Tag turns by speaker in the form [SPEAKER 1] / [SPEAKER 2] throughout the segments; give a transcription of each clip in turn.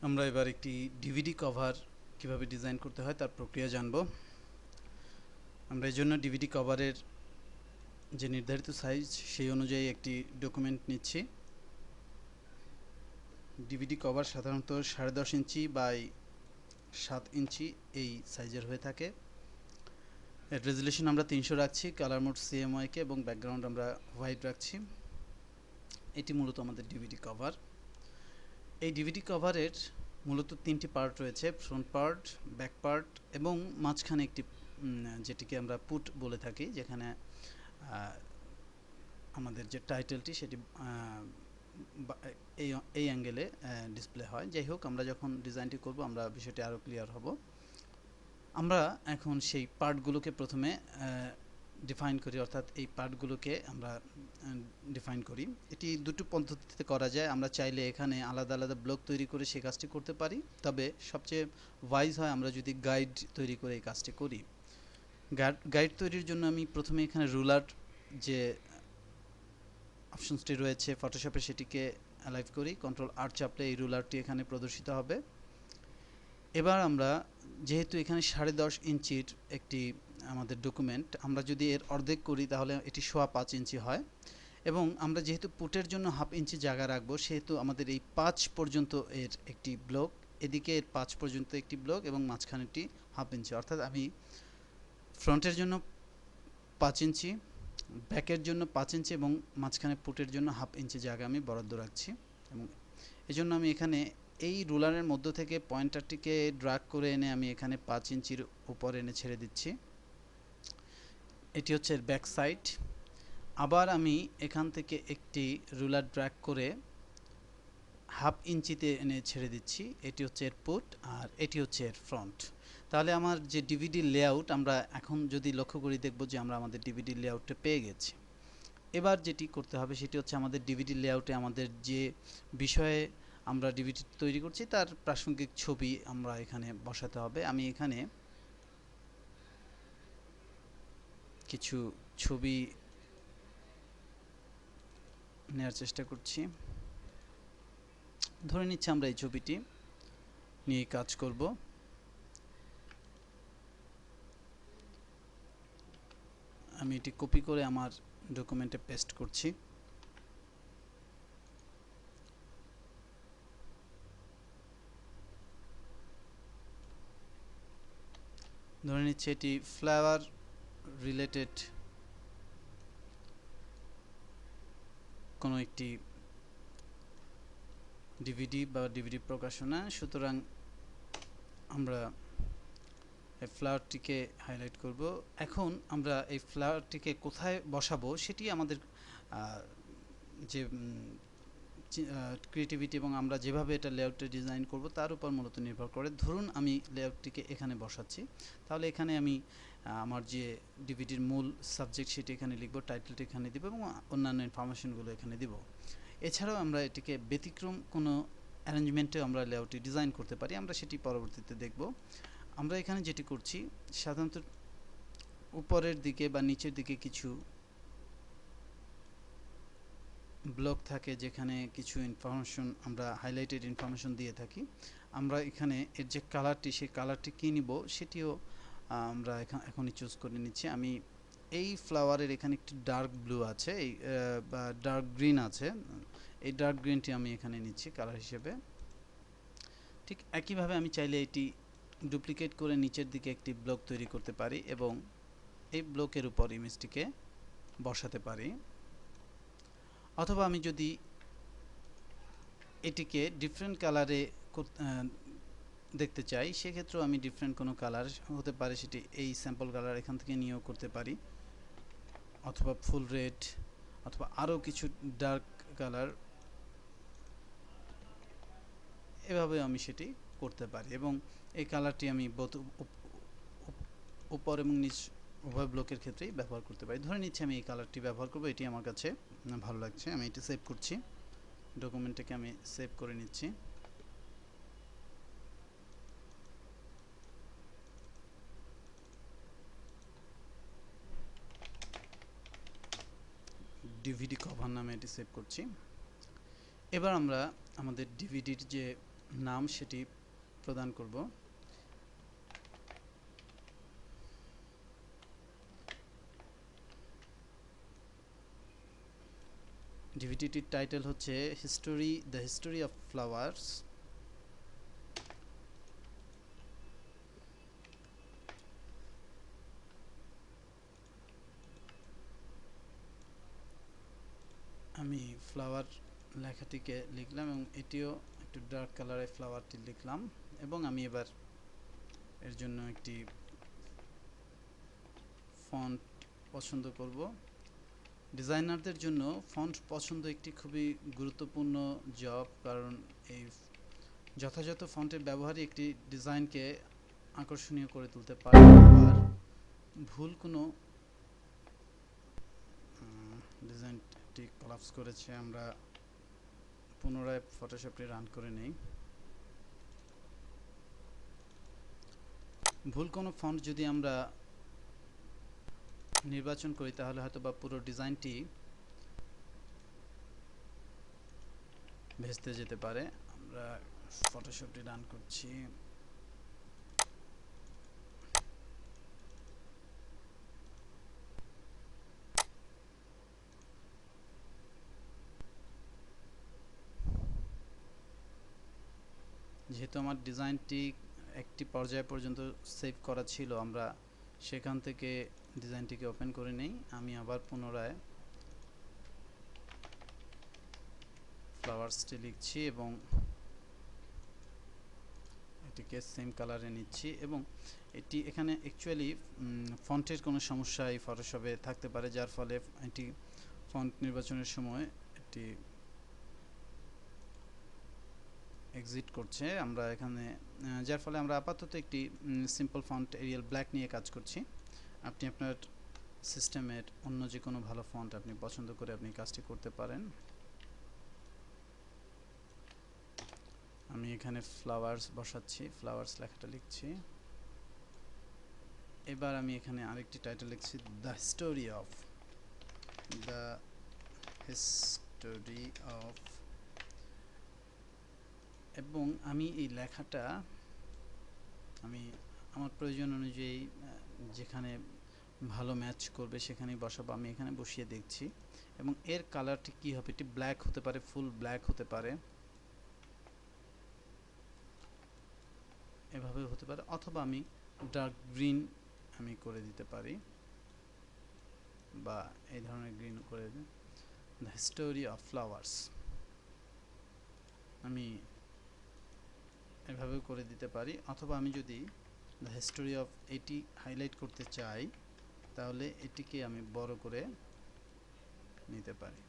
[SPEAKER 1] আমরা এবার একটি ডিভিডি কভার কিভাবে ডিজাইন করতে হয় তার প্রক্রিয়া জানব। আমরা এই জন্য ডিভিডি কভারের যে নির্ধারিত সাইজ সেই অনুযায়ী একটি ডকুমেন্ট নিচ্ছি। ডিভিডি কভার সাধারণত 10.5 ইঞ্চি বাই 7 ইঞ্চি এই সাইজের হয়ে থাকে। এর রেজুলেশন আমরা 300 রাখছি, কালার মোড CMYK এবং ব্যাকগ্রাউন্ড আমরা হোয়াইট রাখছি। এটি মূলত আমাদের ডিভিডি কভার। এই ডিভিডি কভারের মূলত 3টি পার্ট রয়েছে, ফ্রন্ট পার্ট, ব্যাক পার্ট এবং মাঝখানে একটি যেটিকে আমরা পুট বলে থাকি, যেখানে আমাদের যে টাইটেলটি সেটি এই অ্যাঙ্গেলে ডিসপ্লে হয়। যাই হোক, আমরা যখন ডিজাইনটি করব আমরা বিষয়টি আরও ক্লিয়ার হব। আমরা এখন সেই পার্টগুলোকে প্রথমে ডিফাইন করি, অর্থাৎ এই পার্টগুলোকে আমরা ডিফাইন করি। এটি দুটো পদ্ধতিতে করা যায়। আমরা চাইলে এখানে আলাদা আলাদা ব্লক তৈরি করে সেই কাজটি করতে পারি, তবে সবচেয়ে ওয়াইজ হয় আমরা যদি গাইড তৈরি করে এই কাজটি করি। গাইড তৈরির জন্য আমি প্রথমে এখানে রুলার যে অপশনসটি রয়েছে ফটোশপে সেটিকে অ্যালাইভ করি, কন্ট্রোল-R চাপলে এই রুলারটি এখানে প্রদর্শিত হবে। এবার আমরা যেহেতু এখানে 10.5 ইঞ্চির একটি আমাদের ডকুমেন্ট, আমরা যদি এর অর্ধেক করি তাহলে এটি 5.25 ইঞ্চি হয়, এবং আমরা যেহেতু পুটের জন্য 1/2 ইঞ্চি জায়গা রাখবো সেহেতু আমাদের এই 5 পর্যন্ত এর একটি ব্লক, এদিকে এর 5 পর্যন্ত একটি ব্লক এবং মাঝখানেটি 1/2 ইঞ্চি, অর্থাৎ আমি ফ্রন্টের জন্য 5 ইঞ্চি, ব্যাকের জন্য 5 ইঞ্চি এবং মাঝখানে পুটের জন্য 1/2 ইঞ্চি জায়গা আমি বরাদ্দ রাখছি। এবং এজন্য আমি এখানে এই রুলারের মধ্য থেকে পয়েন্টারটিকে ড্র্যাগ করে এনে আমি এখানে 5 ইঞ্চির উপর এনে ছেড়ে দিচ্ছি। এটি হচ্ছে এর ব্যাক সাইড। আবার আমি এখান থেকে একটি রুলার ড্র্যাগ করে 1/2 ইঞ্চিতে এনে ছেড়ে দিচ্ছি। এটি হচ্ছে এর পুট আর এটি হচ্ছে এর ফ্রন্ট। তাহলে আমার যে ডিভিডি লেআউট, আমরা এখন যদি লক্ষ্য করি দেখব যে আমরা আমাদের ডিভিডি লেআউটটা পেয়ে গেছি। এবার যেটি করতে হবে সেটি হচ্ছে আমাদের ডিভিডি লেআউটে আমাদের যে বিষয়ে আমরা ডিভিডি তৈরি করছি তার প্রাসঙ্গিক ছবি আমরা এখানে বসাতে হবে। আমি এখানে কিছু ছবি নেওয়ার চেষ্টা করছি। ধরে নিচ্ছি আমরা এই ছবিটি নিয়ে কাজ করব। আমি এটি কপি করে আমার ডকুমেন্টে পেস্ট করছি। ধরে নিচ্ছি এটি ফ্লাওয়ার রিলেটেড কোনো একটি ডিভিডি বা ডিভিডি প্রকাশনা, সুতরাং আমরা এই ফ্লাওয়ারটিকে হাইলাইট করব। এখন আমরা এই ফ্লাওয়ারটিকে কোথায় বসাবো সেটি আমাদের যে ক্রিয়েটিভিটি এবং আমরা যেভাবে এটা লেআউটটা ডিজাইন করব তার উপর মূলত নির্ভর করে। ধরুন আমি লেআউটটিকে এখানে বসাচ্ছি, তাহলে এখানে আমি আমার যে ডিভিডির মূল সাবজেক্ট সেটি এখানে লিখব, টাইটেলটি এখানে দিব এবং অন্যান্য ইনফরমেশনগুলো এখানে দিব। এছাড়াও আমরা এটিকে ব্যতিক্রম কোনো অ্যারেঞ্জমেন্টে আমরা লেআউটটি ডিজাইন করতে পারি, আমরা সেটি পরবর্তীতে দেখব। আমরা এখানে যেটি করছি, সাধারণত উপরের দিকে বা নিচের দিকে কিছু ব্লক থাকে যেখানে কিছু ইনফরমেশন আমরা হাইলাইটেড ইনফরমেশন দিয়ে থাকি। আমরা এখানে এর যে কালারটি, সেই কালারটি কী নিব সেটিও আমরা এখনই চুজ করে নিচ্ছি। আমি এই ফ্লাওয়ারের এখানে একটি ডার্ক ব্লু আছে, এই বা ডার্ক গ্রিন আছে, এই ডার্ক গ্রিনটি আমি এখানে নিচ্ছি কালার হিসেবে। ঠিক একইভাবে আমি চাইলে এটি ডুপ্লিকেট করে নিচের দিকে একটি ব্লক তৈরি করতে পারি এবং এই ব্লকের উপর ইমেজটিকে বসাতে পারি। অথবা আমি যদি এটিকে ডিফারেন্ট কালারে দেখতে চাই সেক্ষেত্রেও আমি ডিফারেন্ট কোনো কালার হতে পারে, সেটি এই স্যাম্পল কালার এখান থেকে নিয়েও করতে পারি, অথবা ফুল রেড, অথবা আরও কিছু ডার্ক কালার, এভাবে আমি সেটি করতে পারি। এবং এই কালারটি আমি উপর এবং নিচ উভয় ব্লকের ক্ষেত্রেই ব্যবহার করতে পারি। ধরে নিচ্ছি আমি এই কালারটি ব্যবহার করব, এটি আমার কাছে ভালো লাগছে, আমি এটি সেভ করছি, ডকুমেন্টটাকে আমি সেভ করে নিচ্ছি। ডিভিডি কভার নামে এটি সেভ করছি। এবার আমরা আমাদের ডিভিডির যে নাম সেটি প্রদান করব। ডিভিডিটির টাইটেল হচ্ছে দ্য হিস্টোরি অফ ফ্লাওয়ার্স। আমি ফ্লাওয়ার লেখাটিকে লিখলাম এবং এটিও একটু ডার্ক কালারে ফ্লাওয়ারটি লিখলাম এবং আমি এবার এর জন্য একটি ফন্ট পছন্দ করব। ডিজাইনারদের জন্য ফন্ট পছন্দ একটি খুবই গুরুত্বপূর্ণ জব, কারণ এই যথাযথ ফন্টের ব্যবহারই একটি ডিজাইনকে আকর্ষণীয় করে তুলতে পারে। আবার ভুল কোনো ডিজাইনটি কোলাপস করেছে, আমরা পুনরায় ফটোশপটি রান করে নেই। ভুল কোনো ফন্ট যদি আমরা নির্বাচন করি তাহলে হয়তো বা পুরো ডিজাইনটি ভেস্তে যেতে পারে। আমরা ফটোশপটি রান করছি। যেহেতু আমার ডিজাইনটি একটি পর্যায় পর্যন্ত সেভ করা ছিল, আমরা সেখান থেকে ডিজাইনটিকে ওপেন করে নেই। আমি আবার পুনরায় ফ্লাওয়ার্সটি লিখছি এবং এটিকে সেম কালারে নিচ্ছি এবং এটি এখানে অ্যাকচুয়ালি ফন্টের কোনো সমস্যা এই ফটোশপে থাকতে পারে, যার ফলে এটি ফন্ট নির্বাচনের সময় এটি এক্সিট করছে। আমরা এখানে যার ফলে আমরা আপাতত একটি সিম্পল ফন্ট এরিয়াল ব্ল্যাক নিয়ে কাজ করছি। আপনি আপনার সিস্টেমের অন্য যে কোনো ভালো ফন্ট আপনি পছন্দ করে আপনি কাজটি করতে পারেন। আমি এখানে ফ্লাওয়ার্স বসাচ্ছি, ফ্লাওয়ার্স লেখাটা লিখছি। এবার আমি এখানে আরেকটি টাইটেল লিখছি, দ্য হিস্টোরি অফ এবং আমি এই লেখাটা আমি আমার প্রয়োজন অনুযায়ী যেখানে ভালো ম্যাচ করবে সেখানেই বসাবো। আমি এখানে বসিয়ে দেখছি এবং এর কালারটি কি হবে, এটি ব্ল্যাক হতে পারে, ফুল ব্ল্যাক হতে পারে, এভাবে হতে পারে, অথবা আমি ডার্ক গ্রিন আমি করে দিতে পারি বা এই ধরনের গ্রিন করে দিই। দ্য হিস্টোরি অফ ফ্লাওয়ার্স আমি এভাবে করে দিতে পারি, অথবা আমি যদি দ্য হিস্টোরি অফ এটি হাইলাইট করতে চাই তাহলে এটিকে আমি বড় করে নিতে পারি।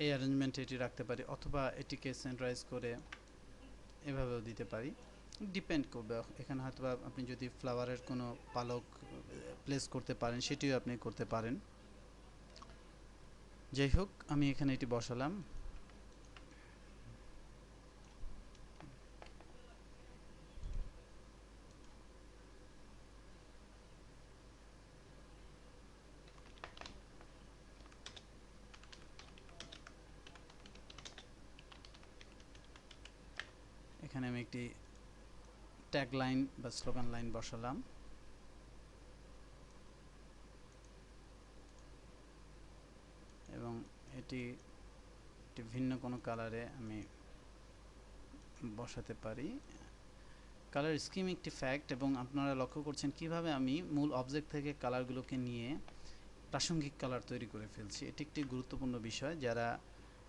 [SPEAKER 1] এই অ্যারেঞ্জমেন্টে এটি রাখতে পারি, অথবা এটিকে সেন্টারাইজ করে এভাবেও দিতে পারি, ডিপেন্ড করবে। এখানে হয়তো আপনি যদি ফ্লাওয়ারের কোনো পালক প্লেস করতে পারেন সেটিও আপনি করতে পারেন। যাই হোক, আমি এখানে এটি বসালাম। এখানে আমি একটি ট্যাগ লাইন বা স্লোগান লাইন বসালাম এবং এটি ভিন্ন কোনো কালারে আমি বসাতে পারি। কালার স্কিম একটি ফ্যাক্ট এবং আপনারা লক্ষ্য করছেন কিভাবে আমি মূল অবজেক্ট থেকে কালারগুলোকে নিয়ে প্রাসঙ্গিক কালার তৈরি করে ফেলছি। এটি একটি গুরুত্বপূর্ণ বিষয়। যারা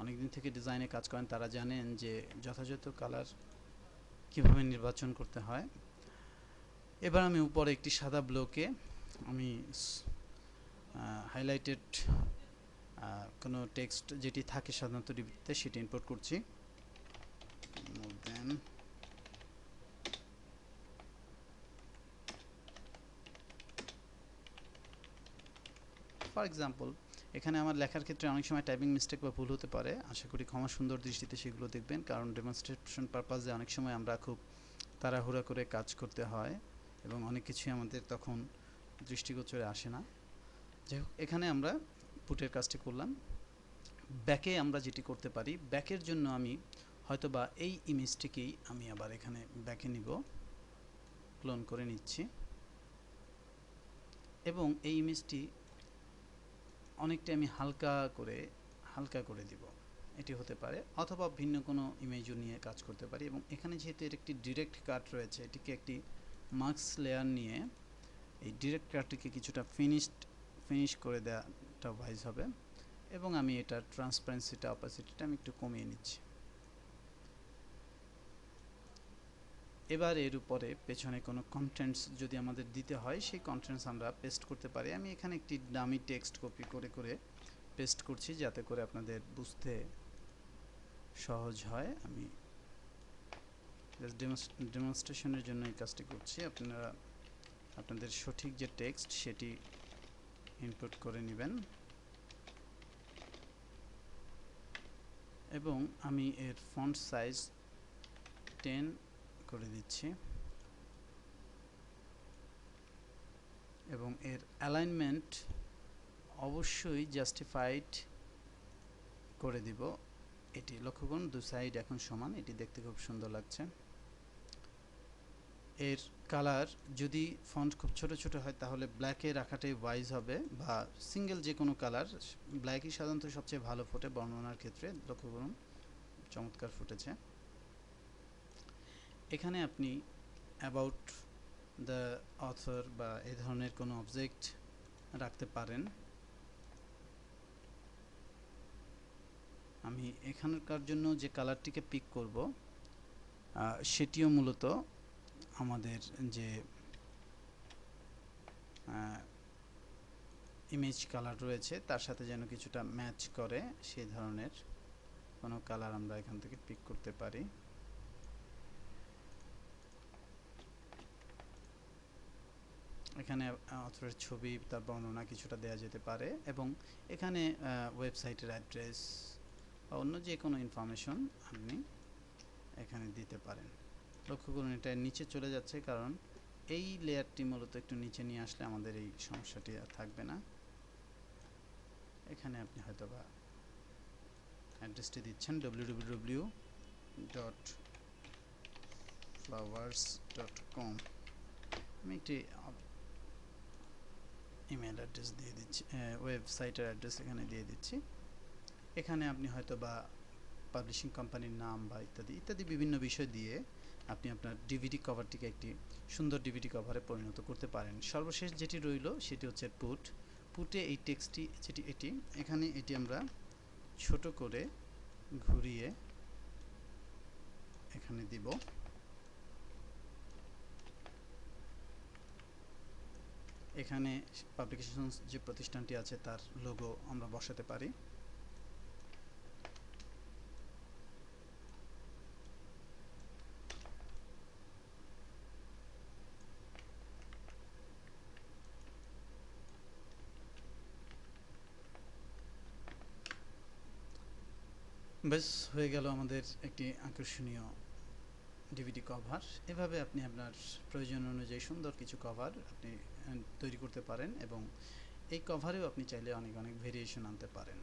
[SPEAKER 1] অনেকদিন থেকে ডিজাইনে কাজ করেন তারা জানেন যে যথাযথ কালার কিভাবে নির্বাচন করতে হয়। এবার আমি উপরে একটি সাদা ব্লকে আমি হাইলাইটেড কোনো টেক্সট যেটি থাকে সাধারণত ডিবিতে সেটি ইনপুট করছি। ফর এক্সাম্পল, এখানে আমার লেখার ক্ষেত্রে অনেক সময় টাইপিং মিস্টেক বা ভুল হতে পারে। আশা করি ক্ষমা সুন্দর দৃষ্টিতে সেগুলো দেখবেন, কারণ ডেমনস্ট্রেশন পারপাসে অনেক সময় আমরা খুব তাড়াহুড়া করে কাজ করতে হয় এবং অনেক কিছুই আমাদের তখন দৃষ্টিগোচরে আসে না। যাই হোক, এখানে আমরা পুটের কাজটি করলাম। ব্যাকে আমরা যেটি করতে পারি, ব্যাকের জন্য আমি হয়তোবা এই ইমেজটিকেই আমি আবার এখানে ব্যাকে নিব, ক্লোন করে নিচ্ছি এবং এই ইমেজটি অনেকটা আমি হালকা করে দিব। এটি হতে পারে, অথবা ভিন্ন কোনো ইমেজও নিয়ে কাজ করতে পারি। এবং এখানে যেহেতু এর একটি ডিরেক্ট কাট রয়েছে, এটিকে একটি মাস্ক লেয়ার নিয়ে এই ডিরেক্ট কাটটিকে কিছুটা ফিনিশ করে দেওয়াটা ওয়াইজ হবে। এবং আমি এটার ট্রান্সপারেন্সিটা, অপাসিটিটা আমি একটু কমিয়ে নিচ্ছি। এবার এর উপরে পেছনে কোনো কন্টেন্টস যদি আমাদের দিতে হয়, সেই কন্টেন্টস আমরা পেস্ট করতে পারি। আমি এখানে একটি ডামি টেক্সট কপি করে পেস্ট করছি, যাতে করে আপনাদের বুঝতে সহজ হয়। আমি জাস্ট ডেমনস্ট্রেশনের জন্য এই কাজটি করছি। আপনারা আপনাদের সঠিক যে টেক্সট সেটি ইনপুট করে নেবেন এবং আমি এর ফন্ট সাইজ 10 করে দিচ্ছি এবং এর অ্যালাইনমেন্ট অবশ্যই জাস্টিফাইড করে দিব। এটি লক্ষ্য করুন, দু সাইড এখন সমান, এটি দেখতে খুব সুন্দর লাগছে। এর কালার যদি ফন্ট খুব ছোট ছোট হয় তাহলে ব্ল্যাকে রাখাটাই ওয়াইজ হবে, বা সিঙ্গেল যে কোনো কালার, ব্ল্যাকই সাধারণত সবচেয়ে ভালো ফোটে বর্ণনার ক্ষেত্রে। লক্ষ্য করুন, চমৎকার ফুটেছে। এখানে আপনি অ্যাবাউট দ্য অথর বা এই ধরনের কোনো অবজেক্ট রাখতে পারেন। আমি এখানকার জন্য যে কালারটিকে পিক করব সেটিও মূলত আমাদের যে ইমেজ কালার রয়েছে তার সাথে যেন কিছুটা ম্যাচ করে, সেই ধরনের কোনো কালার আমরা এখান থেকে পিক করতে পারি। এখানে অথরের ছবি, তার বর্ণনা কিছুটা দেওয়া যেতে পারে এবং এখানে ওয়েবসাইটের অ্যাড্রেস বা অন্য যে কোনো ইনফরমেশন আপনি এখানে দিতে পারেন। লক্ষ্য করুন, এটা নিচে চলে যাচ্ছে, কারণ এই লেয়ারটি মূলত একটু নিচে নিয়ে আসলে আমাদের এই সমস্যাটি আর থাকবে না। এখানে আপনি হয়তোবা অ্যাড্রেসটি দিচ্ছেন www.flowers.com। আমি একটি ইমেল অ্যাড্রেস দিয়ে দিচ্ছি, ওয়েবসাইটের অ্যাড্রেস এখানে দিয়ে দিচ্ছি। এখানে আপনি হয়তোবা পাবলিশিং কোম্পানির নাম বা ইত্যাদি ইত্যাদি বিভিন্ন বিষয় দিয়ে আপনি আপনার ডিভিডি কভারটিকে একটি সুন্দর ডিভিডি কভারে পরিণত করতে পারেন। সর্বশেষ যেটি রইল সেটি হচ্ছে পুটে এই টেক্সটটি এটি এখানে এটি আমরা ছোট করে ঘুরিয়ে এখানে দিব। এখানে পাবলিকেশনস যে প্রতিষ্ঠানটি আছে তার লোগো আমরা বসাতে পারি। বেশ, হয়ে গেল আমাদের একটি আকর্ষণীয় ডিভিডি কভার। এভাবে আপনি আপনার প্রয়োজন অনুযায়ী সুন্দর কিছু কভার আপনি তৈরি করতে পারেন এবং এই কভারেও আপনি চাইলে অনেক ভেরিয়েশন আনতে পারেন।